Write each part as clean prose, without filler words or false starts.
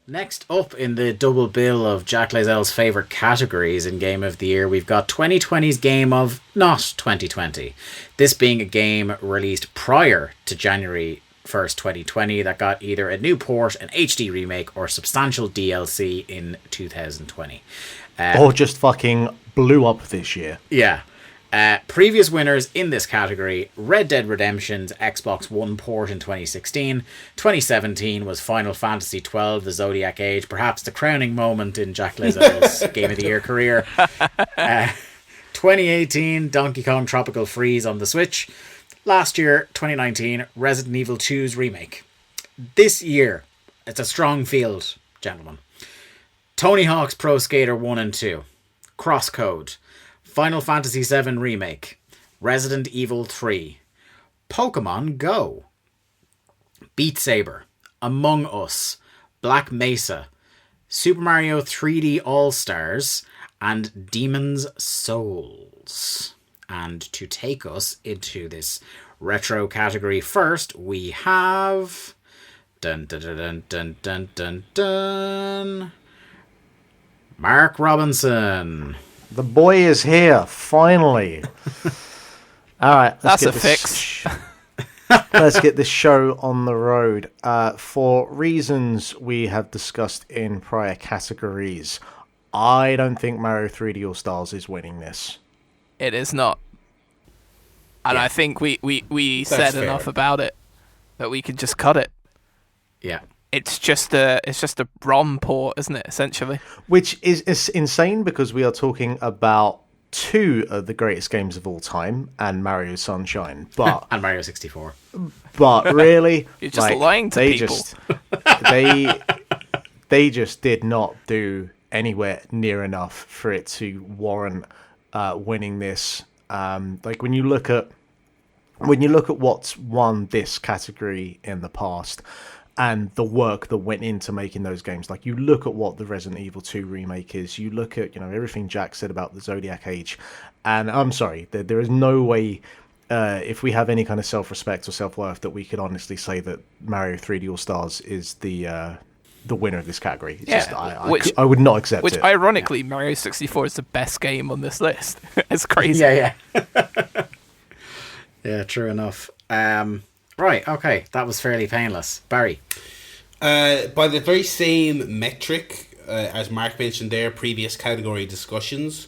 Next up in the double bill of Jack Layzell's favourite categories in Game of the Year, we've got 2020's Game of Not 2020. This being a game released prior to January 1st, 2020 that got either a new port, an HD remake, or substantial DLC in 2020. Or just fucking blew up this year. Yeah. Previous winners in this category: Red Dead Redemption's Xbox One port in 2016. 2017 was Final Fantasy XII: The Zodiac Age, perhaps the crowning moment in Jack Layzell's Game of the Year career. 2018, Donkey Kong Tropical Freeze on the Switch. Last year, 2019, Resident Evil 2's remake. This year, it's a strong field, gentlemen. Tony Hawk's Pro Skater 1 and 2. CrossCode. Final Fantasy VII Remake, Resident Evil 3, Pokémon Go, Beat Sabre, Among Us, Black Mesa, Super Mario 3D All-Stars, and Demon's Souls. And to take us into this retro category first, we have... Dun dun dun dun dun dun dun. Mark Robinson. The boy is here, finally. All right, that's a fix. Let's get this show on the road. For reasons we have discussed in prior categories, I don't think Mario 3D All Stars is winning this. It is not. And I think we said fair. enough about it that we could just cut it. Yeah. It's just a ROM port, isn't it, essentially? Which is insane because we are talking about two of the greatest games of all time and Mario Sunshine. But and Mario 64. But really, you're just lying to people. They just did not do anywhere near enough for it to warrant winning this. Like when you look at what's won this category in the past, and the work that went into making those games. Like, you look at what the Resident Evil 2 remake is, you look at, everything Jack said about the Zodiac Age, and I'm sorry, there is no way, if we have any kind of self-respect or self-worth, that we could honestly say that Mario 3D All-Stars is the winner of this category. It's just, I would not accept it. Which, ironically, Mario 64 is the best game on this list. It's crazy. Yeah. Yeah, true enough. Right, okay, that was fairly painless. Barry? By the very same metric, as Mark mentioned there, previous category discussions,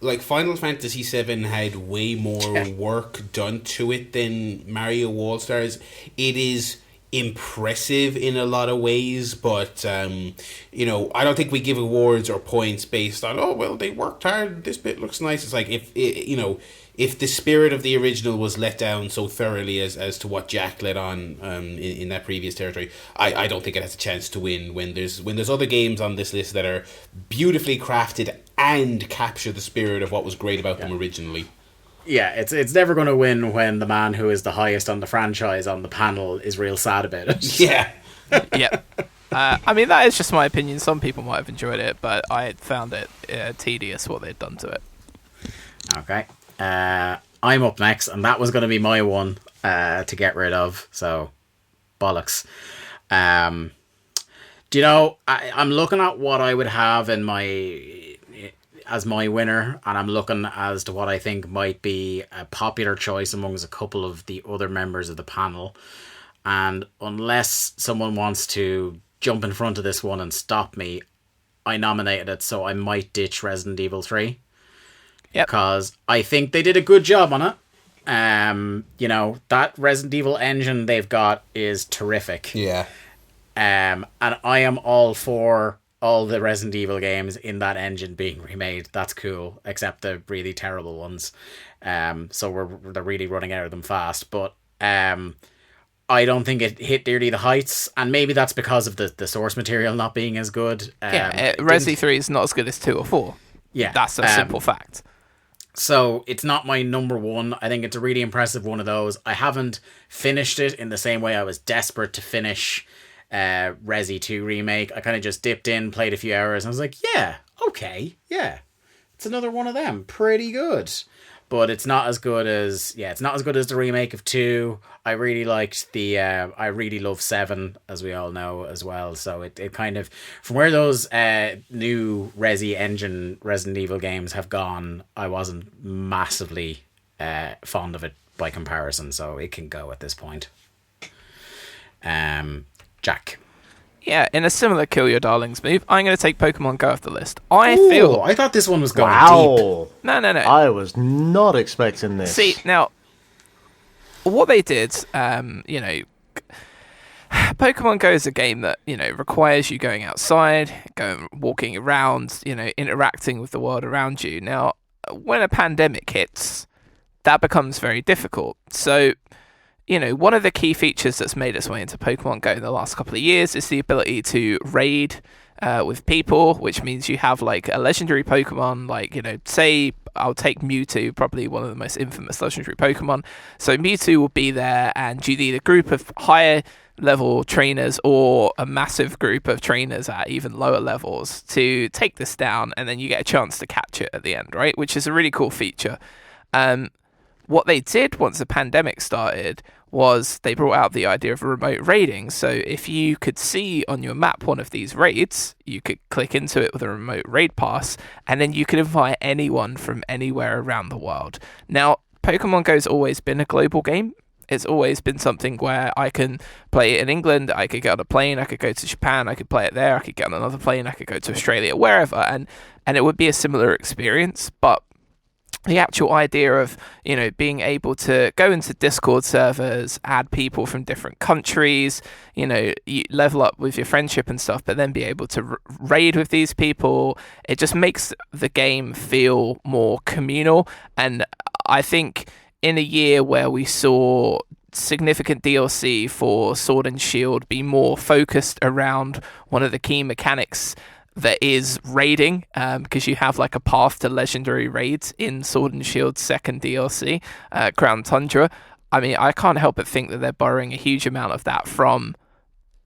like Final Fantasy VII had way more work done to it than Mario All-Stars. It is impressive in a lot of ways, but I don't think we give awards or points based on, they worked hard, this bit looks nice. It's like, if the spirit of the original was let down so thoroughly as to what Jack let on in that previous territory, I don't think it has a chance to win when there's other games on this list that are beautifully crafted and capture the spirit of what was great about them originally. Yeah, it's never going to win when the man who is the highest on the franchise on the panel is real sad about it. Yeah. Yeah. I mean, that is just my opinion. Some people might have enjoyed it, but I found it tedious what they'd done to it. Okay. I'm up next, and that was going to be my one to get rid of, so bollocks. I'm looking at what I would have as my winner, and I'm looking as to what I think might be a popular choice amongst a couple of the other members of the panel, and unless someone wants to jump in front of this one and stop me, I nominated it, so I might ditch Resident Evil 3. Because I think they did a good job on it. That Resident Evil engine they've got is terrific. Yeah. And I am all for all the Resident Evil games in that engine being remade. That's cool, except the really terrible ones. So they're really running out of them fast. But I don't think it hit nearly the heights, and maybe that's because of the source material not being as good. Resi 3 is not as good as 2 or 4. Yeah, that's a simple fact. So it's not my number one. I think it's a really impressive one of those. I haven't finished it in the same way I was desperate to finish Resi 2 Remake. I kind of just dipped in, played a few hours, and I was like, yeah, okay, yeah. It's another one of them. Pretty good. but it's not as good as the remake of 2. I really liked I really love 7, as we all know as well. So it kind of, from where those new Resi Engine Resident Evil games have gone, I wasn't massively fond of it by comparison. So it can go at this point. Jack. Yeah, in a similar kill your darlings move, I'm going to take Pokemon Go off the list. I thought this one was going wow. deep. No. I was not expecting this. See, now, what they did, Pokemon Go is a game that, requires you going outside, walking around, interacting with the world around you. Now, when a pandemic hits, that becomes very difficult. So, one of the key features that's made its way into Pokemon Go in the last couple of years is the ability to raid with people, which means you have like a legendary Pokemon, like, say I'll take Mewtwo, probably one of the most infamous legendary Pokemon. So Mewtwo will be there, and you need a group of higher level trainers or a massive group of trainers at even lower levels to take this down, and then you get a chance to catch it at the end, right? Which is a really cool feature. What they did once the pandemic started was they brought out the idea of remote raiding. So if you could see on your map one of these raids, you could click into it with a remote raid pass, and then you could invite anyone from anywhere around the world. Now, Pokemon Go's always been a global game. It's always been something where I can play it in England, I could get on a plane, I could go to Japan, I could play it there, I could get on another plane, I could go to Australia, wherever, and it would be a similar experience. But the actual idea of, being able to go into Discord servers, add people from different countries, you level up with your friendship and stuff, but then be able to raid with these people, it just makes the game feel more communal. And I think in a year where we saw significant DLC for Sword and Shield be more focused around one of the key mechanics that is raiding, because you have like a path to legendary raids in Sword and Shield's second DLC, Crown Tundra. I mean, I can't help but think that they're borrowing a huge amount of that from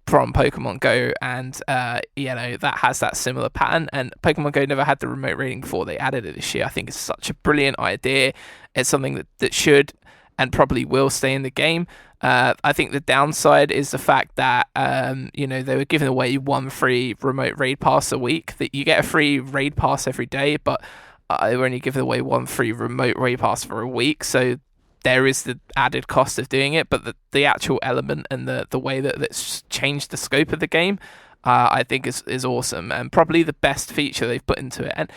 Pokemon Go, and that has that similar pattern. And Pokemon Go never had the remote raiding before. They added it this year. I think it's such a brilliant idea. It's something that should and probably will stay in the game. I think the downside is the fact that they were giving away one free remote raid pass a week. That you get a free raid pass every day, but they were only giving away one free remote raid pass for a week. So there is the added cost of doing it, but the actual element and the way that it's changed the scope of the game, I think is awesome, and probably the best feature they've put into it. And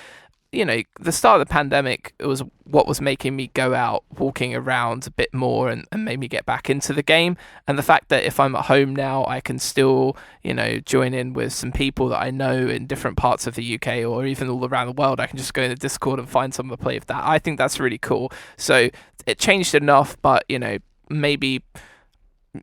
the start of the pandemic, it was what was making me go out walking around a bit more and made me get back into the game. And the fact that if I'm at home now, I can still, join in with some people that I know in different parts of the UK or even all around the world. I can just go into Discord and find someone to play with that. I think that's really cool. So it changed enough, but, maybe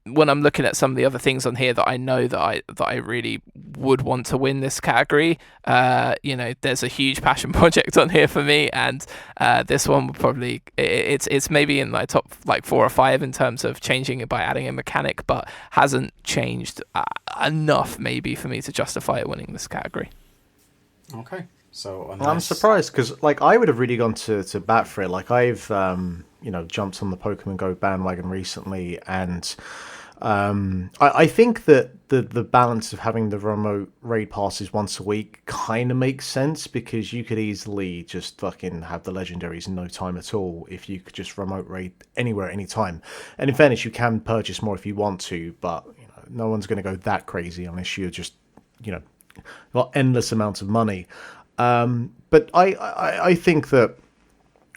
when I'm looking at some of the other things on here that I know that I really would want to win this category, there's a huge passion project on here for me, and this one would probably it's maybe in my top like 4 or 5 in terms of changing it by adding a mechanic, but hasn't changed enough maybe for me to justify it winning this category. Okay, so I'm surprised because I would have really gone to bat for it. Like I've jumped on the Pokemon Go bandwagon recently, and I think that the balance of having the remote raid passes once a week kind of makes sense, because you could easily just fucking have the legendaries in no time at all if you could just remote raid anywhere, anytime. And in fairness, you can purchase more if you want to, but no one's going to go that crazy unless you're just got endless amounts of money. But I think that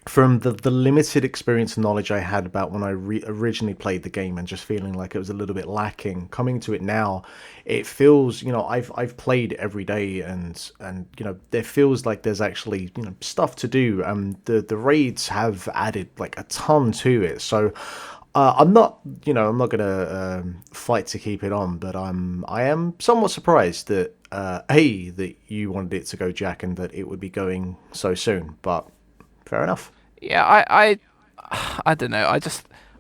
from the limited experience and knowledge I had about when I originally played the game and just feeling like it was a little bit lacking, coming to it now, it feels, I've played every day and there feels like there's actually, stuff to do. The raids have added like a ton to it. So I'm not gonna fight to keep it on, but I am somewhat surprised that that you wanted it to go, Jack, and that it would be going so soon. But fair enough. Yeah, I don't know.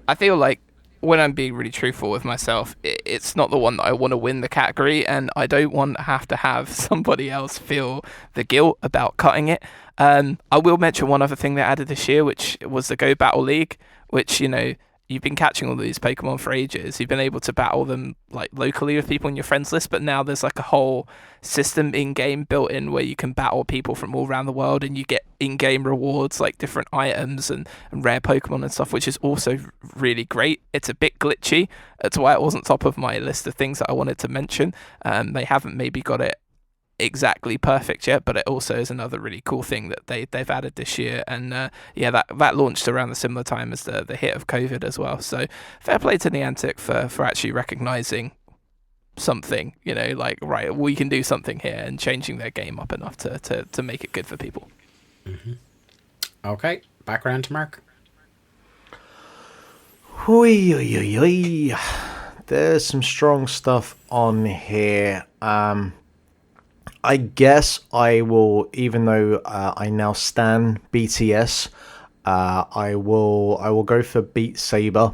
I feel like when I'm being really truthful with myself, it's not the one that I want to win the category, and I don't want to have somebody else feel the guilt about cutting it. I will mention one other thing they added this year, which was the Go Battle League, which, you've been catching all these Pokemon for ages. You've been able to battle them like locally with people in your friends list, but now there's like a whole system in-game built in where you can battle people from all around the world, and you get in-game rewards like different items and rare Pokemon and stuff, which is also really great. It's a bit glitchy. That's why it wasn't top of my list of things that I wanted to mention. They haven't maybe got it exactly perfect yet, but it also is another really cool thing that they've added this year. And that launched around the similar time as the hit of COVID as well. So fair play to Niantic for actually recognizing something, right, we can do something here, and changing their game up enough to make it good for people. Mm-hmm. Okay, back around to Mark. There's some strong stuff on here. I guess I will, even though I now stan BTS, I will go for Beat Saber.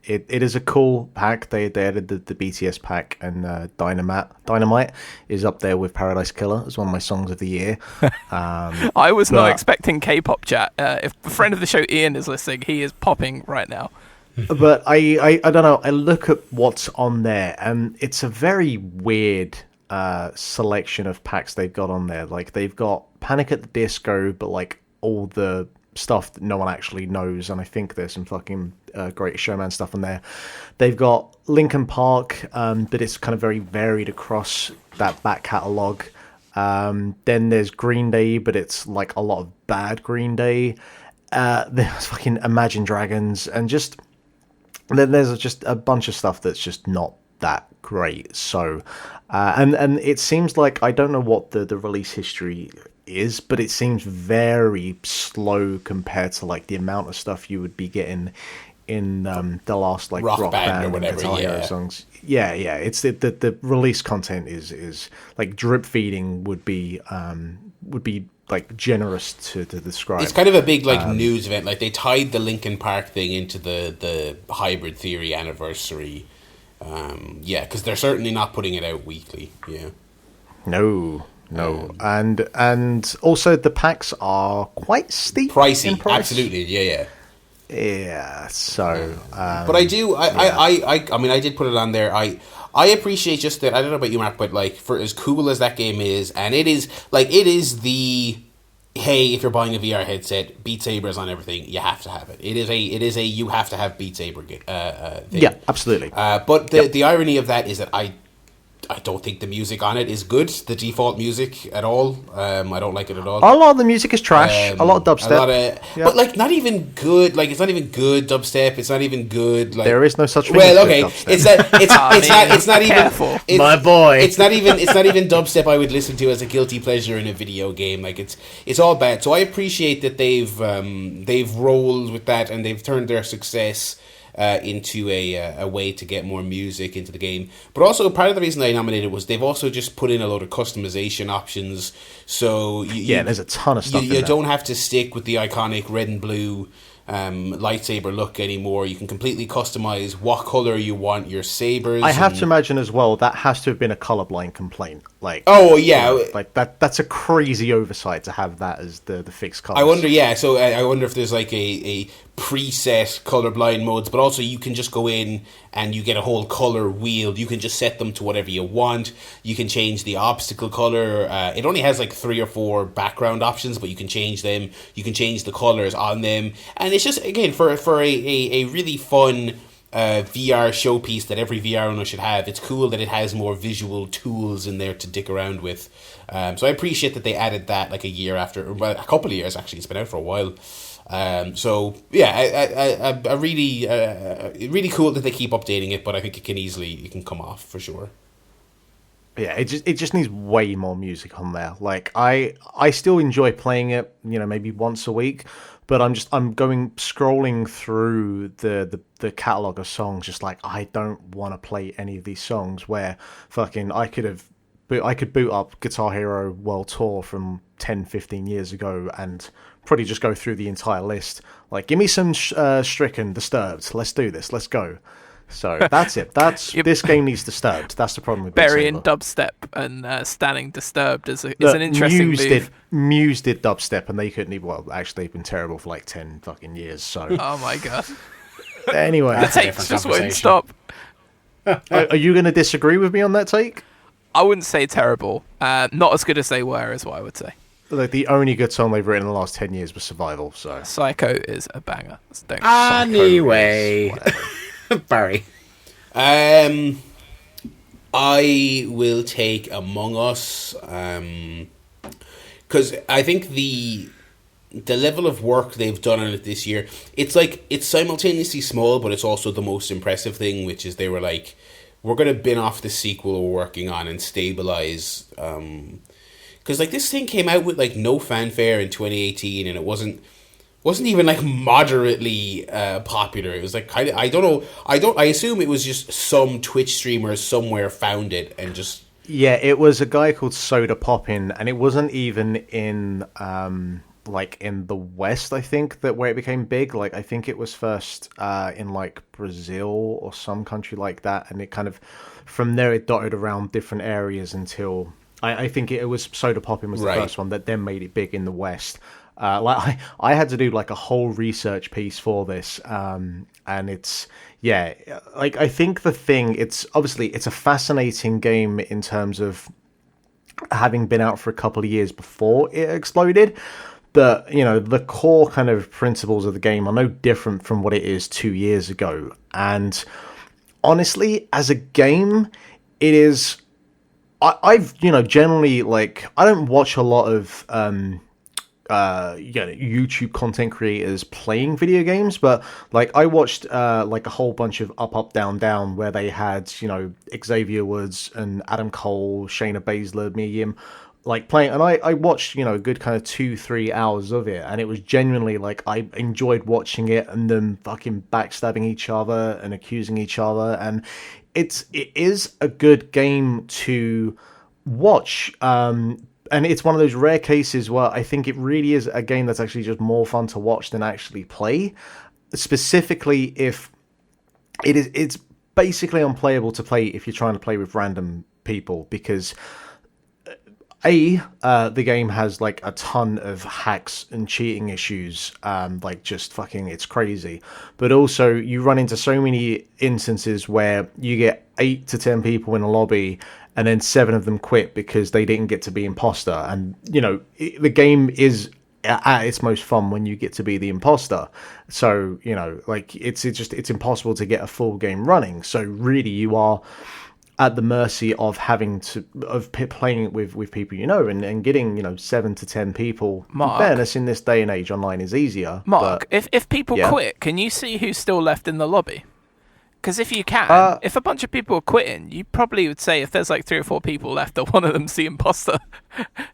It is a cool pack. They added the BTS pack, and Dynamite is up there with Paradise Killer as one of my songs of the year. I was not expecting K-pop chat. If a friend of the show Ian is listening, he is popping right now. But I don't know. I look at what's on there, and it's a very weird selection of packs they've got on there. Like, they've got Panic at the Disco, but like all the stuff that no one actually knows, and I think there's some fucking Great Showman stuff on there. They've got Linkin Park, but it's kind of very varied across that back catalogue. Then there's Green Day, but it's like a lot of bad Green Day. There's fucking Imagine Dragons, and then there's just a bunch of stuff that's just not that great. So and it seems like, I don't know what the release history is, but it seems very slow compared to like the amount of stuff you would be getting in the last like rock band or whatever, and Guitar Hero songs. It's the release content is like drip feeding would be like generous to describe. It's kind of a big like news event. Like, they tied the Linkin Park thing into the Hybrid Theory anniversary. Because they're certainly not putting it out weekly. No. And also the packs are quite steep, pricey. in price. Absolutely, yeah. So, but I do. I mean, I did put it on there. I appreciate just that. I don't know about you, Mark, but like, for as cool as that game is, and it is the. Hey, if you're buying a VR headset, Beat Saber is on everything. You have to have it. It is a you have to have Beat Saber thing. Yeah, absolutely. But the irony of that is that I don't think the music on it is good. The default music at all. I don't like it at all. A lot of the music is trash. A lot of dubstep. But like, not even good. Like, it's not even good dubstep. It's not even good. Like, there is no such thing. Well, as okay, dubstep. it's not even My boy. It's not even dubstep I would listen to as a guilty pleasure in a video game. Like, it's all bad. So I appreciate that they've rolled with that, and they've turned their success into a way to get more music into the game. But also, part of the reason I nominated was they've also just put in a load of customization options. So there's a ton of stuff. You don't have to stick with the iconic red and blue lightsaber look anymore. You can completely customize what color you want your sabers. I have to imagine as well that has to have been a colorblind complaint. Like, like that's a crazy oversight to have that as the fixed colors. I wonder, so I wonder if there's like a preset colorblind modes, but also you can just go in and you get a whole color wheel. You can just set them to whatever you want. You can change the obstacle color. It only has like 3 or 4 background options, but you can change them. You can change the colors on them, and it's just, again, for a really fun VR showpiece that every VR owner should have. It's cool that it has more visual tools in there to dick around with. So I appreciate that they added that like a year after, well, a couple of years actually. It's been out for a while. So yeah, I really really cool that they keep updating it, but I think it can come off for sure. Yeah, it just needs way more music on there. Like, I still enjoy playing it, maybe once a week, but I'm scrolling through the catalog of songs, just like, I don't want to play any of these songs where fucking I could have boot up Guitar Hero World Tour from 10, 15 years ago and probably just go through the entire list. Like, give me some Stricken, Disturbed. Let's do this. Let's go. So that's it. This game needs Disturbed. That's the problem with Beat burying Saber. dubstep and standing Disturbed is an interesting move. Muse did dubstep, and they couldn't even. Well, actually, they've been terrible for like 10 fucking years. So. Oh my god. Anyway, The takes just won't stop. Are you going to disagree with me on that take? I wouldn't say terrible. Not as good as they were, is what I would say. Like, the only good song they've written in the last 10 years was Survival. So Psycho is a banger. Anyway, Barry. I will take Among Us, because I think the level of work they've done on it this year, it's simultaneously small, but it's also the most impressive thing, which is they were like, we're going to bin off the sequel we're working on and stabilize. Because like this thing came out with like no fanfare in 2018, and it wasn't even like moderately popular. It was like kind of, I assume it was just some Twitch streamers somewhere found it and just. Yeah, it was a guy called Soda Poppin', and it wasn't even in like in the West, I think, that where it became big. Like, I think it was first in like Brazil or some country like that, and it kind of from there it dotted around different areas until I think it was Soda Poppin' was the first one that then made it big in the West. Like I had to do like a whole research piece for this, and it's like I think the thing, it's a fascinating game in terms of having been out for a couple of years before it exploded. But, the core kind of principles of the game are no different from what it is 2 years ago. And honestly, as a game, it is. I've generally, like, I don't watch a lot of YouTube content creators playing video games, but like I watched like a whole bunch of Up Down Down where they had Xavier Woods and Adam Cole, Shayna Baszler, Mia Yim like playing, and I watched a good kind of 2-3 hours of it, and it was genuinely like I enjoyed watching it and them fucking backstabbing each other and accusing each other, and it is a good game to watch, and it's one of those rare cases where I think it really is a game that's actually just more fun to watch than actually play, specifically if it's basically unplayable to play if you're trying to play with random people, because the game has like a ton of hacks and cheating issues, like just fucking, it's crazy. But also you run into so many instances where you get 8 to 10 people in a lobby and then 7 of them quit because they didn't get to be imposter. And, the game is at its most fun when you get to be the imposter. So, like it's impossible to get a full game running. So really you are at the mercy of playing it with people and getting 7 to 10 people. Mark, in fairness, in this day and age, online is easier. Mark, but, if people quit, can you see who's still left in the lobby? Because if you can, if a bunch of people are quitting, you probably would say if there's like 3 or 4 people left, that one of them's the imposter.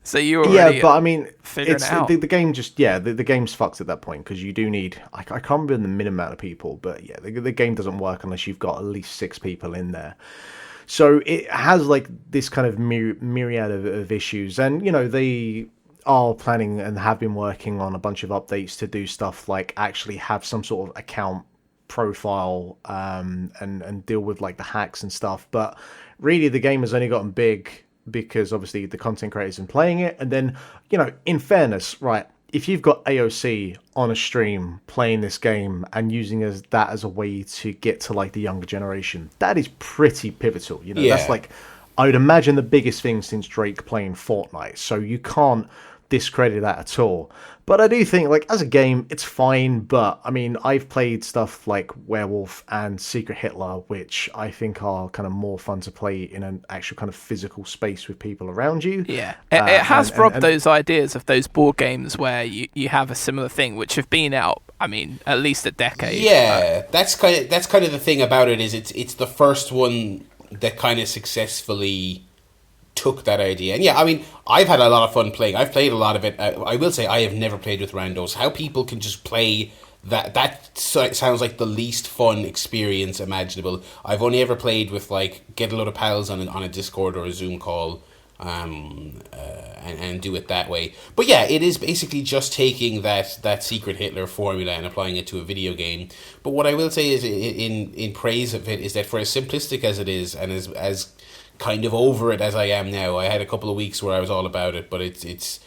So you already but I mean, figuring it out. The game just the game's fucked at that point, because you do need I can't remember the minimum amount of people, but yeah, the game doesn't work unless you've got at least 6 people in there. So it has like this kind of myriad of issues, and they are planning and have been working on a bunch of updates to do stuff like actually have some sort of account profile and deal with like the hacks and stuff. But really the game has only gotten big because obviously the content creators been playing it, and then in fairness, right, if you've got AOC on a stream playing this game and using that as a way to get to like the younger generation, that is pretty pivotal. That's like, I would imagine the biggest thing since Drake playing Fortnite. So you can't discredit that at all. But I do think, like, as a game, it's fine. But I mean, I've played stuff like Werewolf and Secret Hitler, which I think are kind of more fun to play in an actual kind of physical space with people around you. Yeah, it has robbed those ideas of those board games where you have a similar thing, which have been out, I mean, at least a decade. Yeah, that's kind of the thing about it, is it's the first one that kind of successfully took that idea. And yeah, I mean, I've had a lot of fun playing. I've played a lot of it. I will say I have never played with randos. How people can just play that sounds like the least fun experience imaginable. I've only ever played with, like, get a load of pals on a Discord or a Zoom call and do it that way. But yeah, it is basically just taking that Secret Hitler formula and applying it to a video game. But what I will say is in praise of it is that for as simplistic as it is, and as kind of over it as I am now, I had a couple of weeks where I was all about it, but it's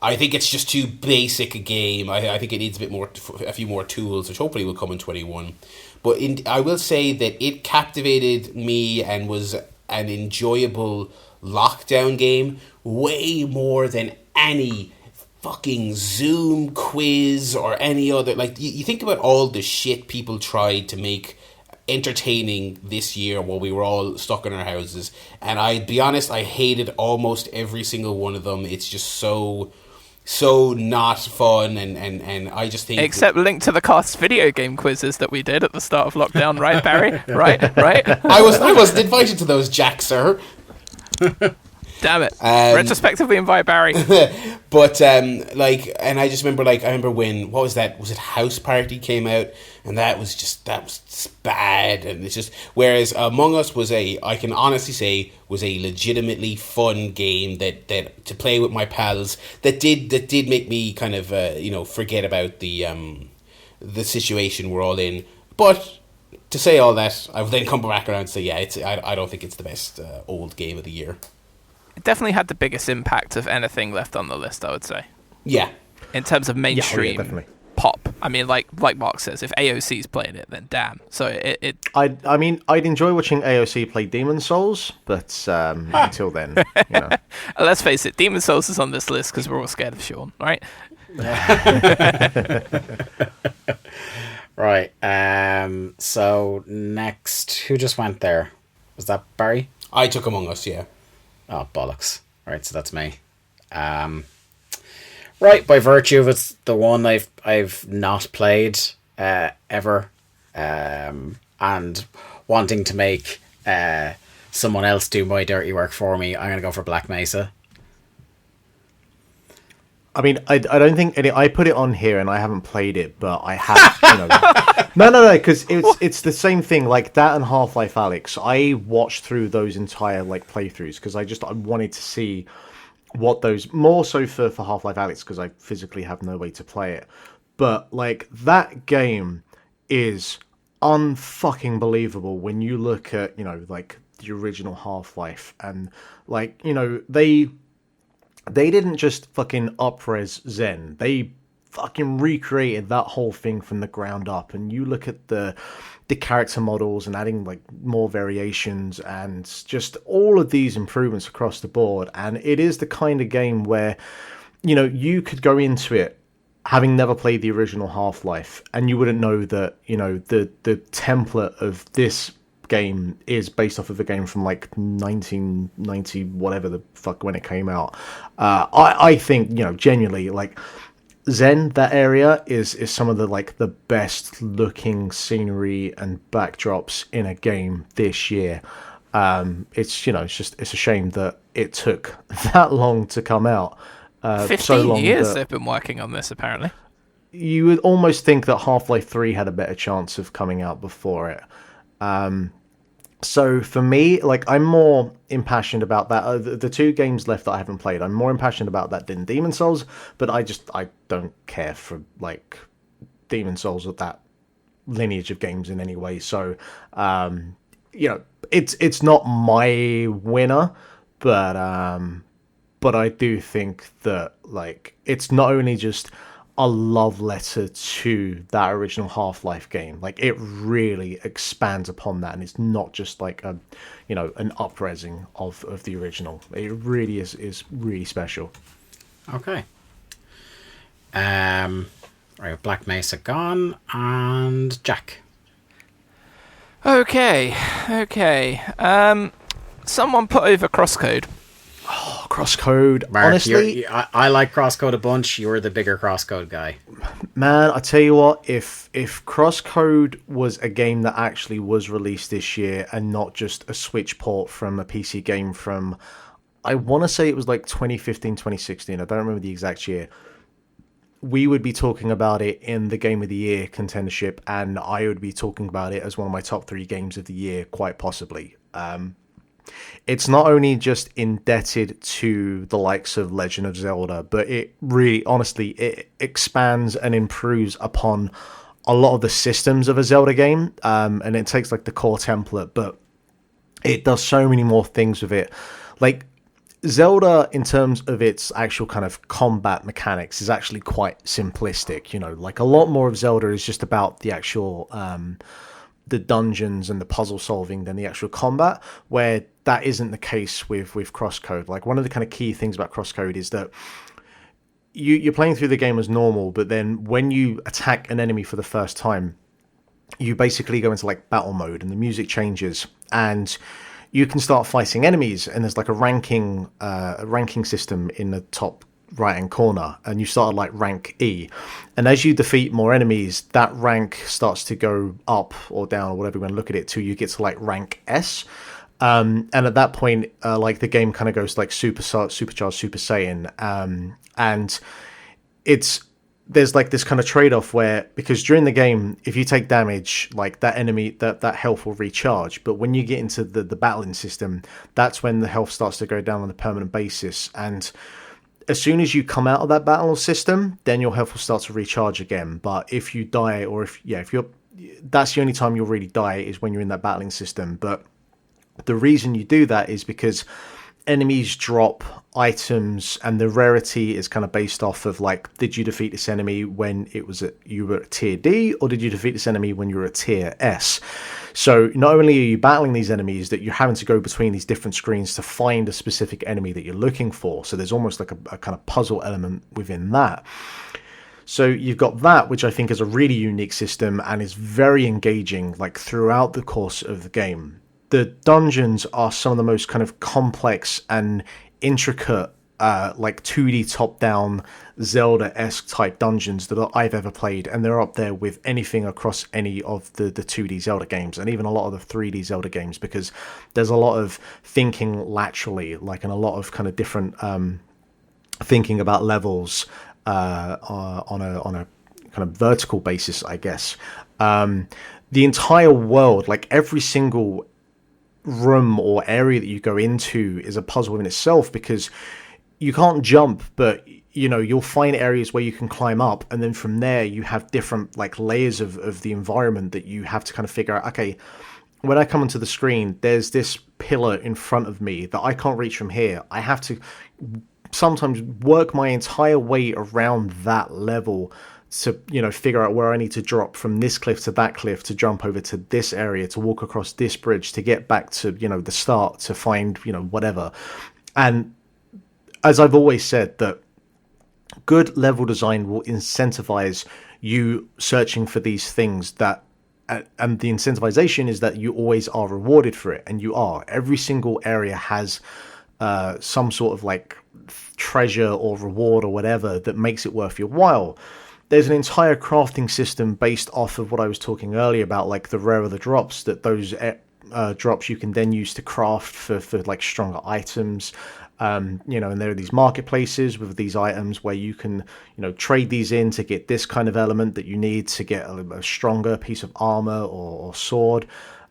I think it's just too basic a game. I think it needs a few more tools, which hopefully will come in 21. But I will say that it captivated me and was an enjoyable lockdown game way more than any fucking Zoom quiz or any other. Like, you think about all the shit people tried to make entertaining this year while we were all stuck in our houses, and I'd be honest, I hated almost every single one of them. It's just so not fun, and I just think... Except Link to the Cast video game quizzes that we did at the start of lockdown, right, Barry? Right? I wasn't invited to those, Jack, sir. Damn it. Retrospectively invite Barry. But, and I just remember, when, what was that? Was it House Party came out? And that was just bad. And it's just, whereas Among Us I can honestly say, was a legitimately fun game that to play with my pals, that did make me kind of, forget about the situation we're all in. But to say all that, I've then come back around and say, yeah, I don't think it's the best old game of the year. It definitely had the biggest impact of anything left on the list, I would say. Yeah. In terms of mainstream pop. I mean, like Mark says, if AOC's playing it, then damn. So it I mean, I'd enjoy watching AOC play Demon's Souls, but until then, Let's face it, Demon's Souls is on this list because we're all scared of Sean, right? Right. So next, who just went there? Was that Barry? I took Among Us, yeah. Oh, bollocks. Right, so that's me. Right, by virtue of it's the one I've not played ever, and wanting to make someone else do my dirty work for me, I'm going to go for Black Mesa. I mean, I don't think I put it on here and I haven't played it, but I have. No, because it's the same thing. Like that and Half-Life Alyx, I watched through those entire playthroughs because I wanted to see what those, more so for Half-Life Alyx because I physically have no way to play it. But that game is unfucking believable when you look at the original Half-Life, and they didn't just fucking up-res Zen. They fucking recreated that whole thing from the ground up. And you look at the character models and adding more variations and just all of these improvements across the board. And it is the kind of game where, you could go into it having never played the original Half-Life, and you wouldn't know that, the template of this game is based off of a game from 1990 whatever the fuck when it came out. I think genuinely Zen, that area is some of the best looking scenery and backdrops in a game this year. It's it's a shame that it took that long to come out. 15 so long years they've been working on this, apparently. You would almost think that Half-Life 3 had a better chance of coming out before it. So for me, I'm more impassioned about that. The two games left that I haven't played, I'm more impassioned about that than Demon's Souls, but I don't care for Demon's Souls or that lineage of games in any way. So, it's not my winner, but I do think that it's not only just a love letter to that original Half-Life game. It really expands upon that, and it's not just an up-resing of the original. It really is really special. Okay. Right, Black Mesa gone, and Jack. Okay. Someone put over CrossCode. Oh, CrossCode. Mark, honestly, I like CrossCode a bunch. You're the bigger CrossCode guy. Man, I tell you what, if CrossCode was a game that actually was released this year and not just a Switch port from a PC game from, I want to say it was 2015, 2016. I don't remember the exact year. We would be talking about it in the Game of the Year contendership, and I would be talking about it as one of my top 3 games of the year, quite possibly. it's not only just indebted to the likes of Legend of Zelda, but it really, honestly, it expands and improves upon a lot of the systems of a Zelda game, and it takes like the core template, but it does so many more things with it. Like, Zelda, in terms of its actual kind of combat mechanics, is actually quite simplistic. You know, like a lot more of Zelda is just about the actual the dungeons and the puzzle solving than the actual combat, where that isn't the case with CrossCode. Like, one of the kind of key things about CrossCode is that you're playing through the game as normal, but then when you attack an enemy for the first time, you basically go into like battle mode and the music changes and you can start fighting enemies, and there's like a ranking system in the top right hand corner, and you start at like rank E, and as you defeat more enemies, that rank starts to go up or down or whatever you want to look at it to, you get to like rank S. And at that point, like the game kind of goes like supercharged Super Saiyan, and there's like this kind of trade-off where, because during the game, if you take damage, like that enemy, that health will recharge, but when you get into the battling system, that's when the health starts to go down on a permanent basis, and as soon as you come out of that battle system, then your health will start to recharge again. But if you die, or if you're, that's the only time you'll really die, is when you're in that battling system. But the reason you do that is because enemies drop items, and the rarity is kind of based off of like, did you defeat this enemy when you were at tier D, or did you defeat this enemy when you were at tier S? So not only are you battling these enemies, that you're having to go between these different screens to find a specific enemy that you're looking for. So there's almost like a kind of puzzle element within that. So you've got that, which I think is a really unique system and is very engaging, like throughout the course of the game. The dungeons are some of the most kind of complex and intricate, like 2D top-down Zelda-esque type dungeons that I've ever played, and they're up there with anything across any of the 2D Zelda games, and even a lot of the 3D Zelda games, because there's a lot of thinking laterally, like, and a lot of kind of different thinking about levels on a kind of vertical basis, I guess. The entire world, like every single room or area that you go into, is a puzzle in itself, because you can't jump, but you know, you'll find areas where you can climb up, and then from there you have different like layers of the environment that you have to kind of figure out, okay, when I come onto the screen, there's this pillar in front of me that I can't reach from here. I have to sometimes work my entire way around that level to, you know, figure out where I need to drop from this cliff to that cliff, to jump over to this area, to walk across this bridge, to get back to, you know, the start, to find, you know, whatever. And as I've always said, that good level design will incentivize you searching for these things, that and the incentivization is that you always are rewarded for it, and you are. Every single area has some sort of like treasure or reward or whatever that makes it worth your while. There's an entire crafting system based off of what I was talking earlier about, like the rarer the drops, that those drops you can then use to craft for like stronger items. You know, and there are these marketplaces with these items where you can, you know, trade these in to get this kind of element that you need to get a stronger piece of armor or sword.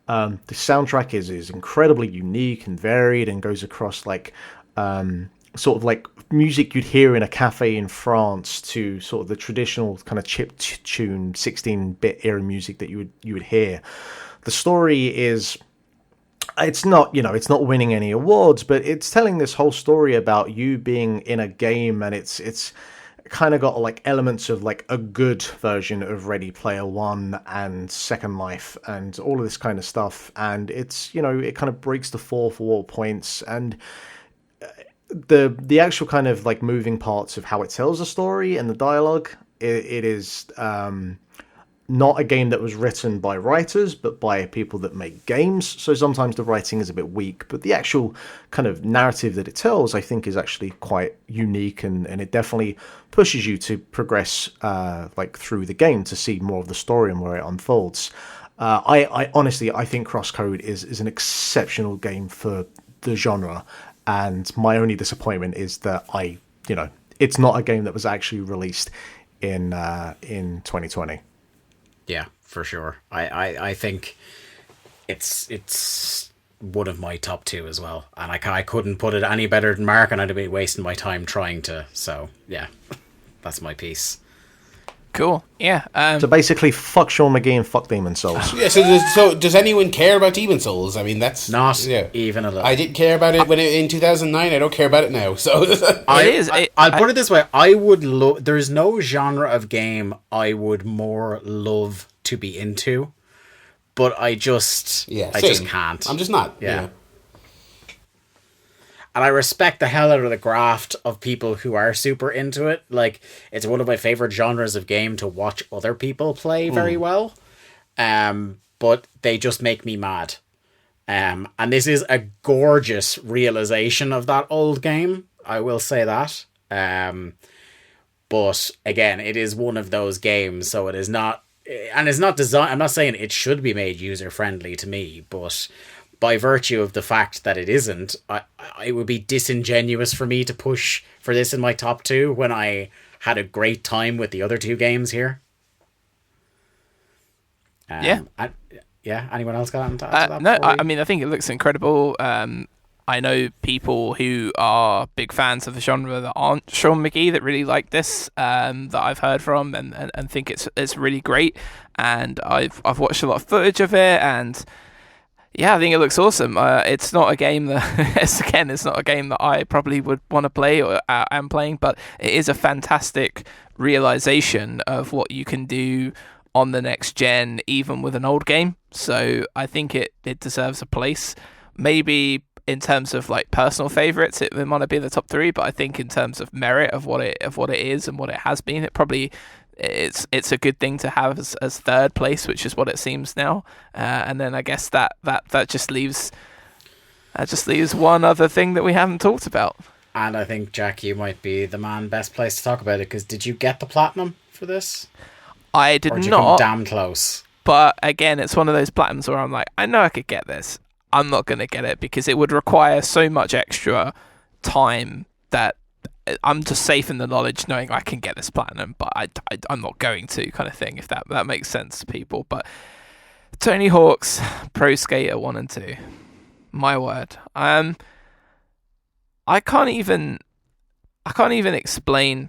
The soundtrack is incredibly unique and varied, and goes across like sort of like music you'd hear in a cafe in France, to sort of the traditional kind of chip tune 16-bit era music that you would hear. The story is, it's not, you know, it's not winning any awards, but it's telling this whole story about you being in a game, and it's kind of got like elements of like a good version of Ready Player One and Second Life and all of this kind of stuff. And it's, you know, it kind of breaks the fourth wall points, and the actual kind of like moving parts of how it tells a story and the dialogue, it is not a game that was written by writers, but by people that make games. So sometimes the writing is a bit weak, but the actual kind of narrative that it tells, I think, is actually quite unique, and it definitely pushes you to progress like through the game, to see more of the story and where it unfolds. I honestly, I think CrossCode is an exceptional game for the genre, and my only disappointment is that it's not a game that was actually released in 2020. Yeah, for sure. I think it's one of my top 2 as well. And I couldn't put it any better than Mark, and I'd be wasting my time trying to. So, yeah, that's my piece. Cool. Yeah. So basically, fuck Sean McGee and fuck Demon Souls. Yeah. So does anyone care about Demon Souls? I mean, that's Not even a little. I didn't care about it in 2009. I don't care about it now. So I'll put it this way: I would love. There's no genre of game I would more love to be into, but I just can't. I'm just not. Yeah. And I respect the hell out of the graft of people who are super into it. Like, it's one of my favorite genres of game to watch other people play very well. But they just make me mad. And this is a gorgeous realization of that old game. I will say that. But again, it is one of those games, so it is not, and it's not designed. I'm not saying it should be made user friendly to me, but by virtue of the fact that it isn't, it would be disingenuous for me to push for this in my top 2 when I had a great time with the other 2 games here. Anyone else got anything to add to that? No, I mean, I think it looks incredible. I know people who are big fans of the genre that aren't Sean McGee that really like this, that I've heard from and think it's really great. And I've watched a lot of footage of it, and yeah, I think it looks awesome. It's not a game that, it's not a game that I probably would want to play or am playing, but it is a fantastic realization of what you can do on the next gen, even with an old game. So I think it deserves a place. Maybe in terms of like personal favorites, it might not be in the top 3, but I think in terms of merit of what it is and what it has been, it probably. It's a good thing to have as third place, which is what it seems now, and then I guess that just leaves one other thing that we haven't talked about. And I think, Jack, you might be the man best place to talk about it, because did you get the platinum for this? I did you not. Come damn close. But again, it's one of those platinums where I'm like, I know I could get this. I'm not going to get it because it would require so much extra time that I'm just safe in the knowledge knowing I can get this platinum, but I'm not going to, kind of thing, if that makes sense to people. But Tony Hawk's Pro Skater 1 and 2, my word. I can't even explain,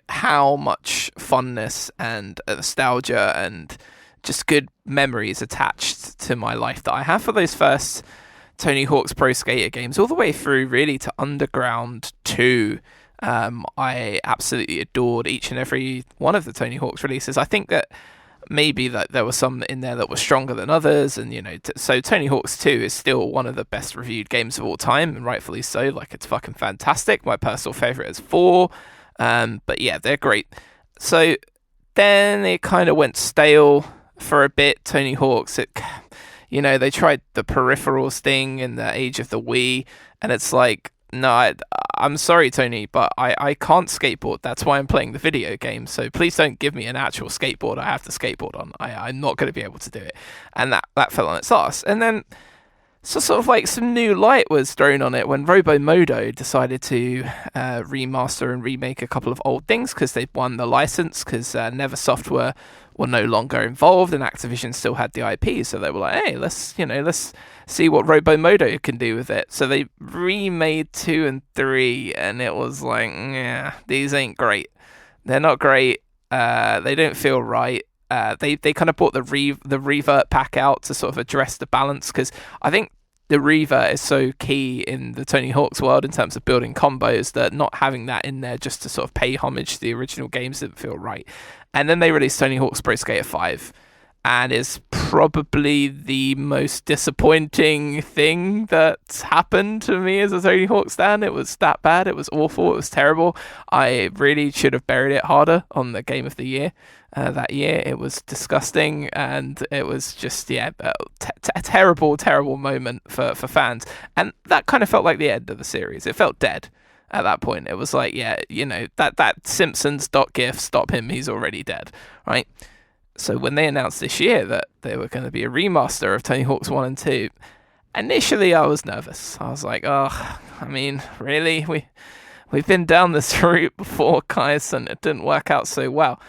how much funness and nostalgia and just good memories attached to my life that I have for those first Tony Hawk's Pro Skater games, all the way through really to Underground 2. I absolutely adored each and every one of the Tony Hawk's releases. I think that maybe that there were some in there that were stronger than others, and so Tony Hawk's 2 is still one of the best reviewed games of all time, and rightfully so. Like, it's fucking fantastic. My personal favorite is 4, but yeah, they're great. So then it kind of went stale for a bit. Tony Hawk's, they tried the peripherals thing in the age of the Wii, and it's like, no, I'm sorry, Tony, but I can't skateboard. That's why I'm playing the video game. So please don't give me an actual skateboard I have to skateboard on. I'm not going to be able to do it. And that fell on its ass. And then so sort of like some new light was thrown on it when Robomodo decided to remaster and remake a couple of old things because they'd won the license, because Neversoft were no longer involved and Activision still had the IP, so they were like, hey, let's see what Robomodo can do with it. So they remade 2 and 3, and it was like, yeah, these ain't great. They're not great. They don't feel right. They kind of brought the revert pack out to sort of address the balance, because I think the revert is so key in the Tony Hawk's world in terms of building combos that not having that in there just to sort of pay homage to the original games didn't feel right. And then they released Tony Hawk's Pro Skater 5, and is probably the most disappointing thing that's happened to me as a Tony Hawk stan. It was that bad. It was awful. It was terrible. I really should have buried it harder on the Game of the Year that year. It was disgusting, and it was just, a terrible, terrible moment for fans. And that kind of felt like the end of the series. It felt dead. At that point, it was like, that Simpsons.gif, stop him, he's already dead, right? So when they announced this year that they were going to be a remaster of Tony Hawk's 1 and 2, initially I was nervous. I was like, oh, I mean, really? We've been down this route before, guys, and it didn't work out so well.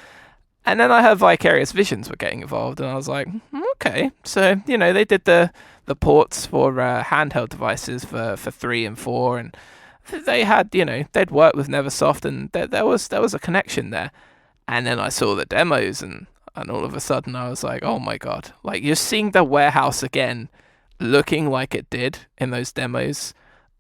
And then I heard Vicarious Visions were getting involved, and I was like, okay. So, they did the ports for handheld devices for 3 and 4, and they had, they'd worked with Neversoft, and there was a connection there. And then I saw the demos, and all of a sudden I was like, oh my God. Like, you're seeing the warehouse again looking like it did in those demos.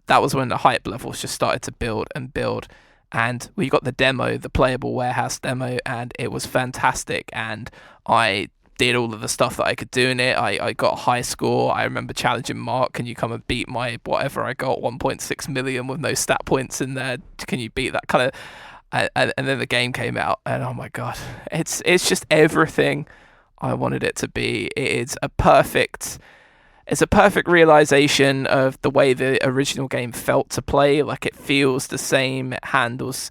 That was when the hype levels just started to build and build. And we got the demo, the playable warehouse demo, and it was fantastic. And I did all of the stuff that I could do in it. I got a high score. I remember challenging Mark, can you come and beat my whatever I got, 1.6 million with no stat points in there? Can you beat that kind of... And then the game came out, and oh my God, it's just everything I wanted it to be. It's a perfect realization of the way the original game felt to play. Like, it feels the same, it handles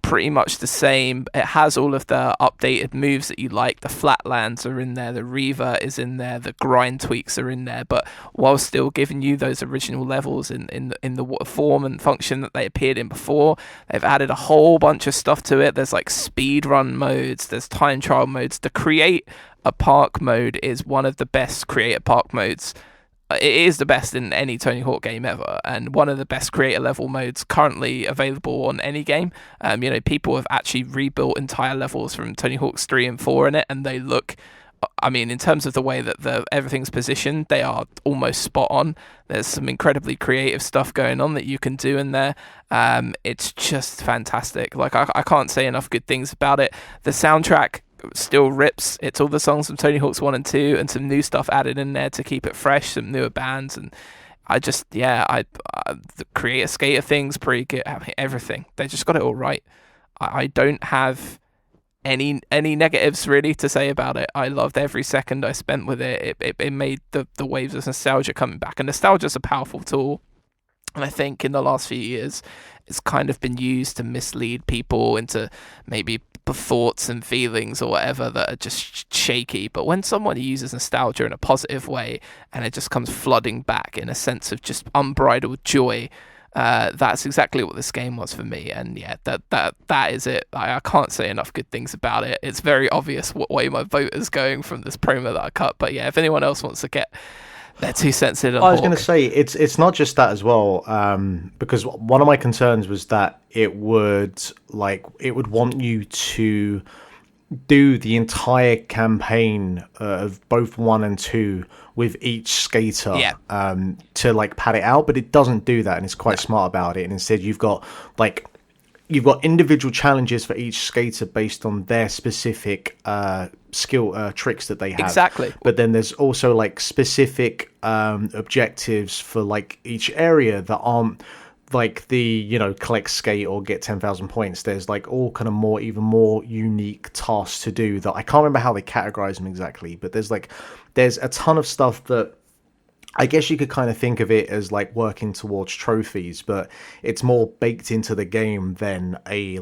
pretty much the same. It has all of the updated moves that you like. The flatlands are in there, the revert is in there, the grind tweaks are in there, but while still giving you those original levels in the form and function that they appeared in before. They've added a whole bunch of stuff to it. There's like speed run modes, there's time trial modes. The create a park mode is one of the best create a park modes. It is the best in any Tony Hawk game ever, and one of the best creator level modes currently available on any game. People have actually rebuilt entire levels from Tony Hawk's 3 and 4 in it, and they look, in terms of the way that everything's positioned, they are almost spot on. There's some incredibly creative stuff going on that you can do in there. It's just fantastic. Like, I can't say enough good things about it. The soundtrack still rips. It's all the songs from Tony Hawk's 1 and 2 and some new stuff added in there to keep it fresh, some newer bands, and the creator skater thing's pretty good. Everything, they just got it all right. I don't have any negatives really to say about it. I loved every second I spent with it. It made the waves of nostalgia coming back, and nostalgia's a powerful tool. And I think in the last few years, it's kind of been used to mislead people into maybe thoughts and feelings or whatever that are just shaky. But when someone uses nostalgia in a positive way and it just comes flooding back in a sense of just unbridled joy, that's exactly what this game was for me. And yeah, that is it. I can't say enough good things about it. It's very obvious what way my vote is going from this promo that I cut. But yeah, if anyone else wants to get their 2 cents in on I was going to say, it's not just that as well, because one of my concerns was that it would want you to do the entire campaign of both 1 and 2 with each skater, to like pad it out, but it doesn't do that, and it's quite smart about it. And instead, you've got individual challenges for each skater based on their specific skill tricks that they have. Exactly. But then there's also like specific objectives for like each area that aren't like the collect skate or get 10,000 points. There's like all kind of even more unique tasks to do that I can't remember how they categorize them exactly, but there's a ton of stuff that I guess you could kind of think of it as like working towards trophies, but it's more baked into the game than a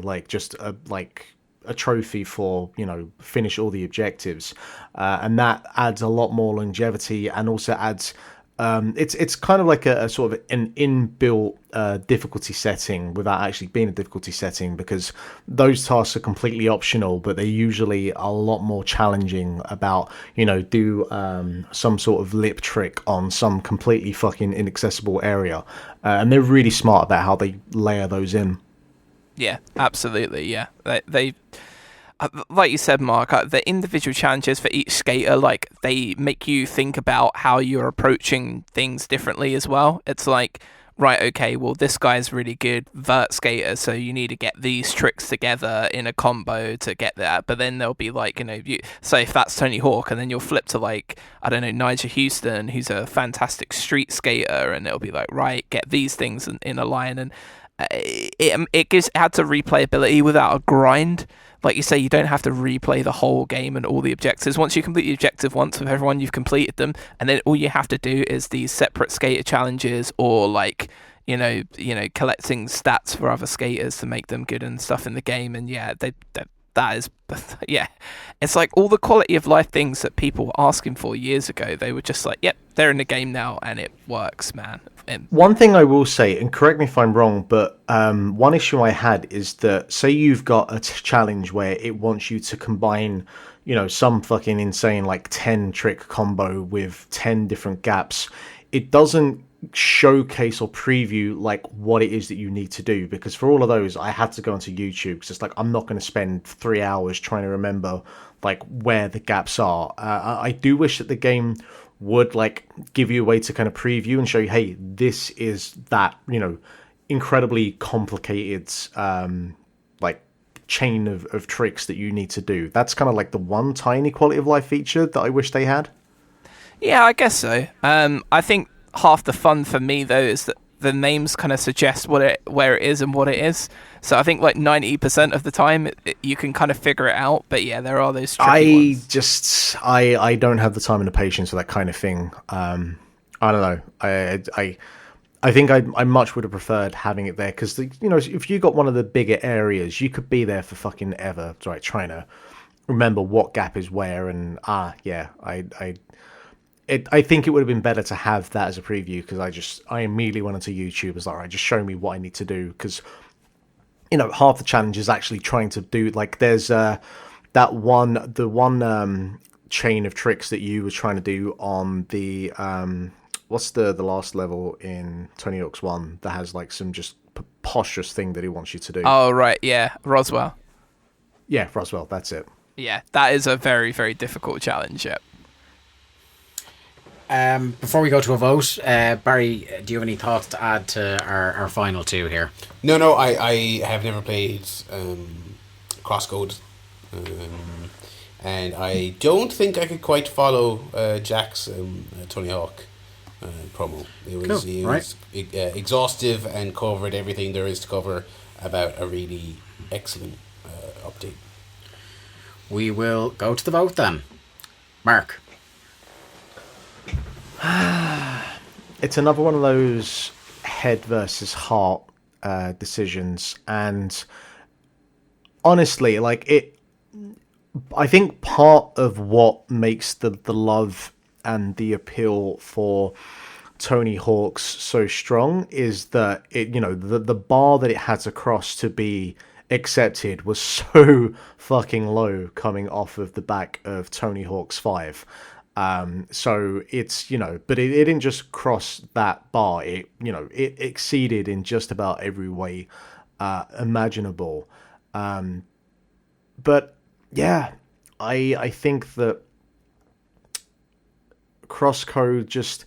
trophy for finish all the objectives, and that adds a lot more longevity, and also adds it's kind of like a sort of an inbuilt difficulty setting without actually being a difficulty setting, because those tasks are completely optional, but they're usually a lot more challenging about do some sort of lip trick on some completely fucking inaccessible area, and they're really smart about how they layer those in. Yeah, absolutely. Yeah, they like you said, Mark, the individual challenges for each skater, like, they make you think about how you're approaching things differently as well. It's like, right, okay, well, this guy's really good vert skater, so you need to get these tricks together in a combo to get that. But then there'll be like, say if that's Tony Hawk, and then you'll flip to like, I don't know, Nigel Houston, who's a fantastic street skater, and it'll be like, right, get these things in a line, and it adds a replayability without a grind. Like you say, you don't have to replay the whole game and all the objectives. Once you complete the objective once with everyone, you've completed them, and then all you have to do is these separate skater challenges, or like collecting stats for other skaters to make them good and stuff in the game. And yeah, that is it's like all the quality of life things that people were asking for years ago. They were just like, yep, they're in the game now, and it works, man. One thing I will say, and correct me if I'm wrong, but one issue I had is that, say you've got a challenge where it wants you to combine, some fucking insane like 10 trick combo with 10 different gaps. It doesn't showcase or preview like what it is that you need to do, because for all of those I had to go onto YouTube, because it's like I'm not going to spend 3 hours trying to remember like where the gaps are. I do wish that the game would like give you a way to kind of preview and show you, hey, this is that, incredibly complicated like chain of tricks that you need to do. That's kind of like the one tiny quality of life feature that I wish they had. Yeah, I guess so. I think half the fun for me though is that the names kind of suggest where it is and what it is. So I think like 90% of the time you can kind of figure it out. But yeah, there are those tricky ones. I don't have the time and the patience for that kind of thing. I don't know. I think I much would have preferred having it there, because if you got one of the bigger areas, you could be there for fucking ever, right? Trying to remember what gap is where, and I think it would have been better to have that as a preview, because I immediately went onto YouTube. It's like, all right, just show me what I need to do, because half the challenge is actually trying to do, like, there's the one chain of tricks that you were trying to do on the what's the last level in Tony Hawk's 1 that has like some just preposterous thing that he wants you to do. Oh right, yeah, Roswell. Yeah, Roswell, that's it. Yeah, that is a very, very difficult challenge. Yep. Before we go to a vote, Barry, do you have any thoughts to add to our final two here? No, I have never played CrossCode, and I don't think I could quite follow Jack's Tony Hawk promo. It was exhaustive and covered everything there is to cover about a really excellent update. We will go to the vote then. Mark. It's another one of those head versus heart decisions, and honestly, I think part of what makes the love and the appeal for Tony Hawk's so strong is that it, the bar that it had to cross to be accepted was so fucking low coming off of the back of Tony Hawk's 5. So it's, but it didn't just cross that bar. It exceeded in just about every way imaginable. But yeah, I think that CrossCode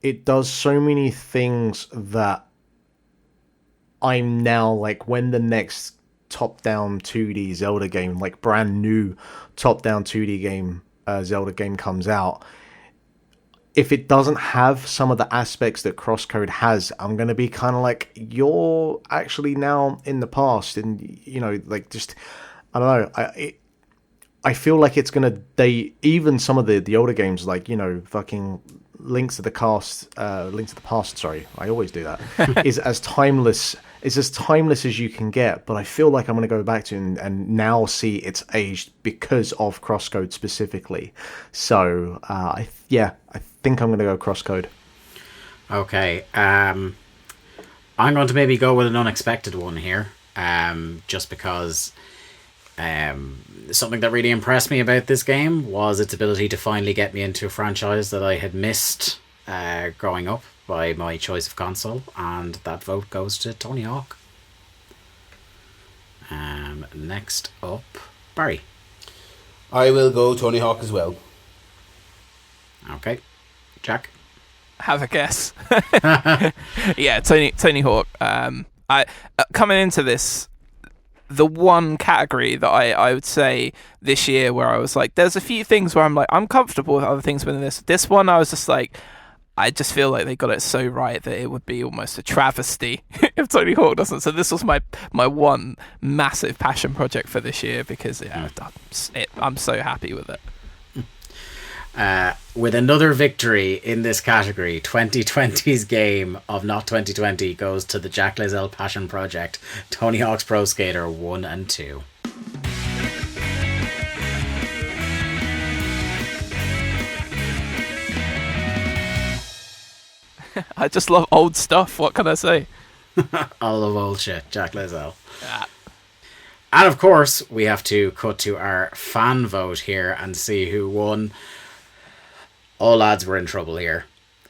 it does so many things that I'm now like, when the next top-down 2D Zelda game, like brand new top-down 2D game, Zelda game comes out, if it doesn't have some of the aspects that CrossCode has, I'm going to be kind of like, you're actually now in the past. And, I don't know. I feel like it's going to date even some of the older games, like, fucking Link to the Past, sorry, I always do that, is as timeless as you can get. But I feel like I'm going to go back to and now see it's aged because of CrossCode specifically. So I think I'm going to go CrossCode. Okay, I'm going to maybe go with an unexpected one here, just because something that really impressed me about this game was its ability to finally get me into a franchise that I had missed growing up by my choice of console, and that vote goes to Tony Hawk. Next up, Barry. I will go Tony Hawk as well. Okay. Jack? Have a guess. Yeah, Tony Hawk. I coming into this, the one category that I would say this year where I was like, there's a few things where I'm like, I'm comfortable with other things, but this one I was just like, I just feel like they got it so right that it would be almost a travesty if Tony Hawk doesn't. So this was my one massive passion project for this year, because I'm so happy with it. With another victory in this category, 2020's game of not 2020 goes to the Jack Lizelle passion project, Tony Hawk's Pro Skater 1 and 2. I just love old stuff. What can I say? I love old shit, Jack Lizelle. Yeah. And of course, we have to cut to our fan vote here and see who won. All lads were in trouble here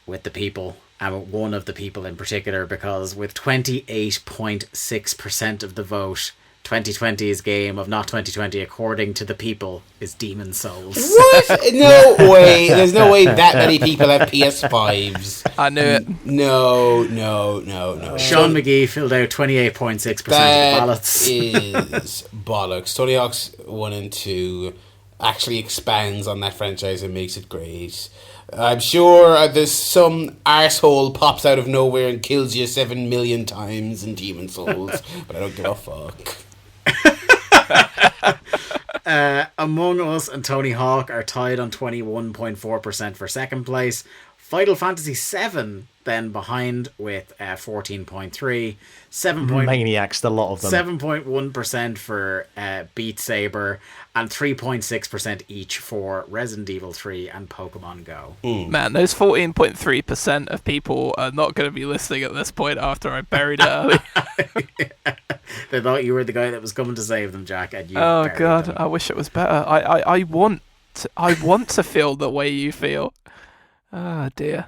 with the people, and one of the people in particular, because with 28.6% of the vote, 2020's game of not 2020, according to the people, is Demon Souls. What? No way. There's no way that many people have PS5s. I knew it. No. Sean McGee filled out 28.6% of the ballots. That is bollocks. Tony Hawk's 1 and 2 actually expands on that franchise and makes it great. I'm sure there's some arsehole pops out of nowhere and kills you 7 million times in Demon Souls, but I don't give a fuck. Among Us and Tony Hawk are tied on 21.4% for second place. Final Fantasy VII then behind with 14.3%. Maniacs, a lot of them. 7.1% for Beat Saber, and 3.6% each for Resident Evil 3 and Pokemon Go. Man, those 14.3% of people are not going to be listening at this point after I buried it early. They thought you were the guy that was coming to save them, Jack, and you Oh buried God, them. I wish it was better. I want to feel the way you feel. Oh dear.